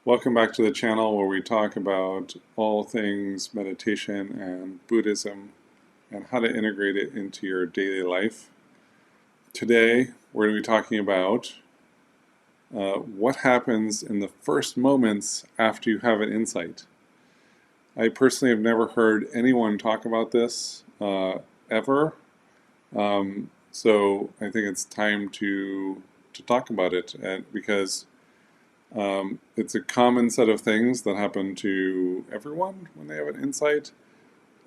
Welcome back to the channel where we talk about all things meditation and Buddhism and how to integrate it into your daily life. Today, we're going to be talking about what happens in the first moments after you have an insight. I personally have never heard anyone talk about this ever, so I think it's time to talk about it, and because it's a common set of things that happen to everyone when they have an insight,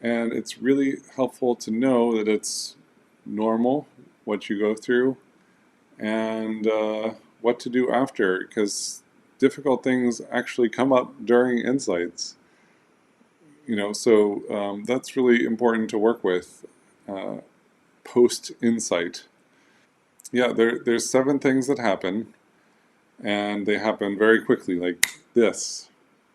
and it's really helpful to know that it's normal what you go through and what to do after, because difficult things actually come up during insights. So that's really important to work with post insight. Yeah, there's 7 things that happen, and they happen very quickly, like this.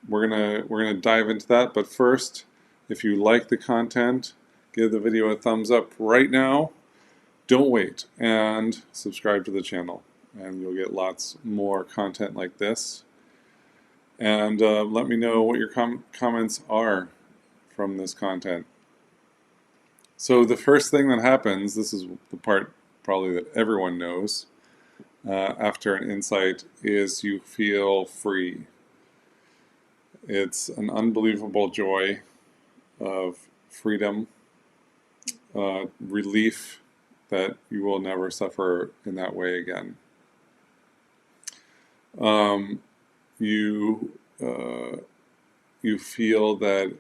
We're gonna dive into that, but first, if you like the content, give the video a thumbs up right now. Don't wait, and subscribe to the channel, and you'll get lots more content like this. And let me know what your comments are from this content. So the first thing that happens, this is the part probably that everyone knows, after an insight, is you feel free. It's an unbelievable joy of freedom, relief that you will never suffer in that way again. Um, you you feel that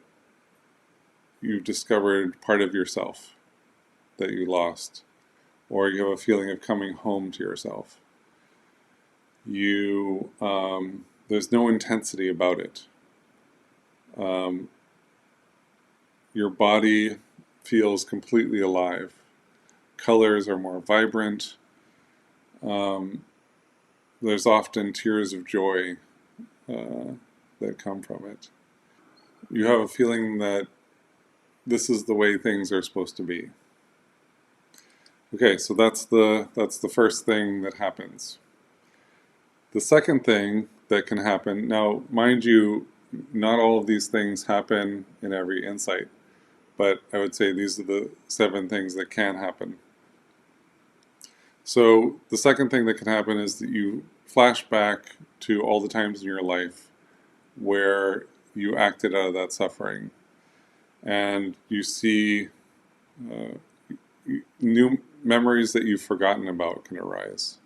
you've discovered part of yourself that you lost, or you have a feeling of coming home to yourself. There's no intensity about it. Your body feels completely alive. Colors are more vibrant. There's often tears of joy that come from it. You have a feeling that this is the way things are supposed to be. Okay, so that's the first thing that happens. The second thing that can happen, now mind you, not all of these things happen in every insight, but I would say these are the 7 things that can happen. So the second thing that can happen is that you flash back to all the times in your life where you acted out of that suffering, and you see new memories that you've forgotten about can arise.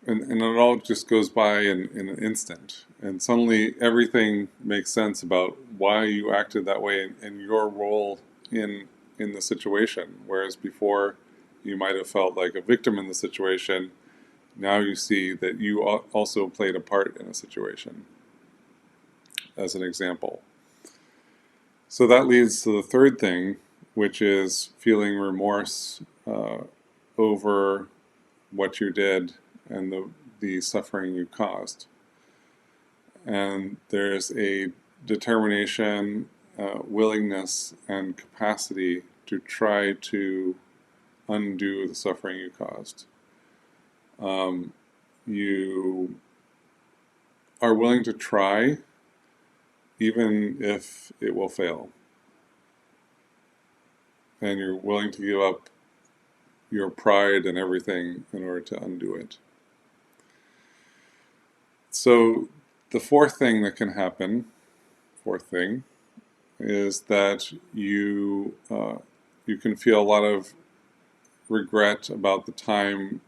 And it all just goes by in an instant. And suddenly everything makes sense about why you acted that way and your role in the situation. Whereas before you might have felt like a victim in the situation, now you see that you also played a part in a situation, as an example. So that leads to the third thing, which is feeling remorse over what you did and the suffering you caused. And there's a determination, willingness, and capacity to try to undo the suffering you caused. You are willing to try, even if it will fail. And you're willing to give up your pride and everything in order to undo it. So the fourth thing that can happen, is that you can feel a lot of regret about the time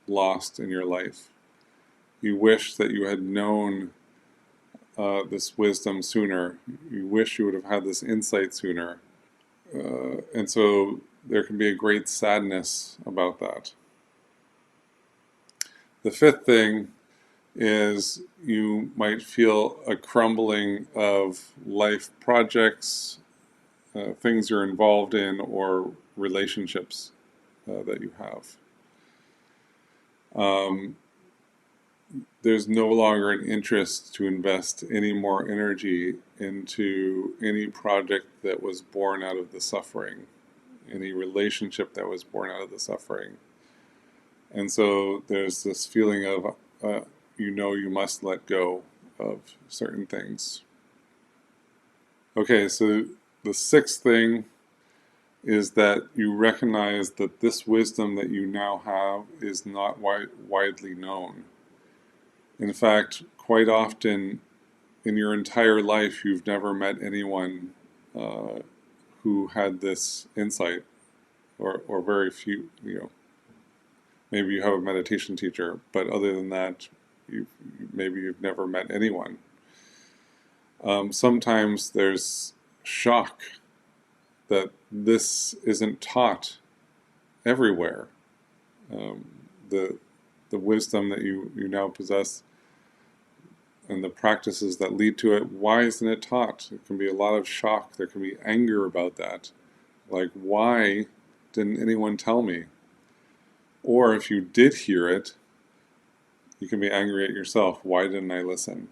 lost in your life. You wish that you had known this wisdom sooner. You wish you would have had this insight sooner. And so there can be a great sadness about that. The fifth thing is you might feel a crumbling of life projects, things you're involved in, or relationships that you have. There's no longer an interest to invest any more energy into any project that was born out of the suffering, any relationship that was born out of the suffering. And so there's this feeling of, you must let go of certain things. Okay, so the sixth thing is that you recognize that this wisdom that you now have is not widely known. In fact, quite often in your entire life, you've never met anyone who had this insight, or very few. Maybe you have a meditation teacher, but other than that, maybe you've never met anyone. Sometimes there's shock that this isn't taught everywhere. The wisdom that you now possess and the practices that lead to it, why isn't it taught? It can be a lot of shock. There can be anger about that. Like, why didn't anyone tell me? Or if you did hear it, you can be angry at yourself. Why didn't I listen?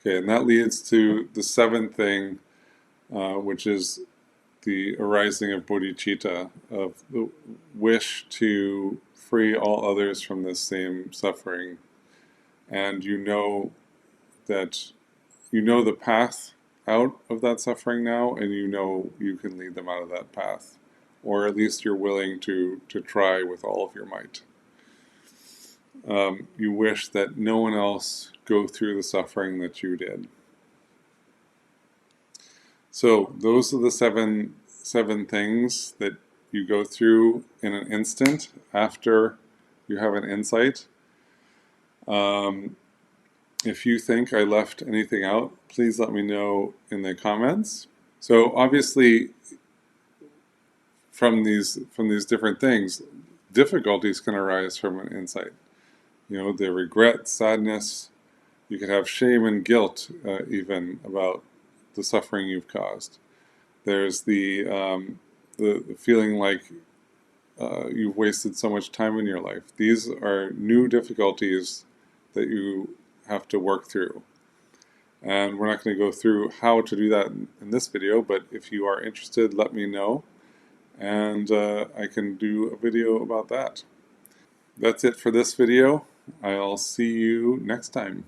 Okay, and that leads to the seventh thing, which is the arising of bodhicitta, of the wish to free all others from this same suffering. And you know the path out of that suffering now, and you know you can lead them out of that path. Or at least you're willing to try with all of your might. You wish that no one else go through the suffering that you did. So those are the seven things that you go through in an instant after you have an insight. If you think I left anything out, please let me know in the comments. So obviously, from these different things, difficulties can arise from an insight. The regret, sadness. You could have shame and guilt, even about the suffering you've caused. There's the feeling like you've wasted so much time in your life. These are new difficulties that you have to work through. And we're not going to go through how to do that in this video, but if you are interested, let me know, and I can do a video about that. That's it for this video. I'll see you next time.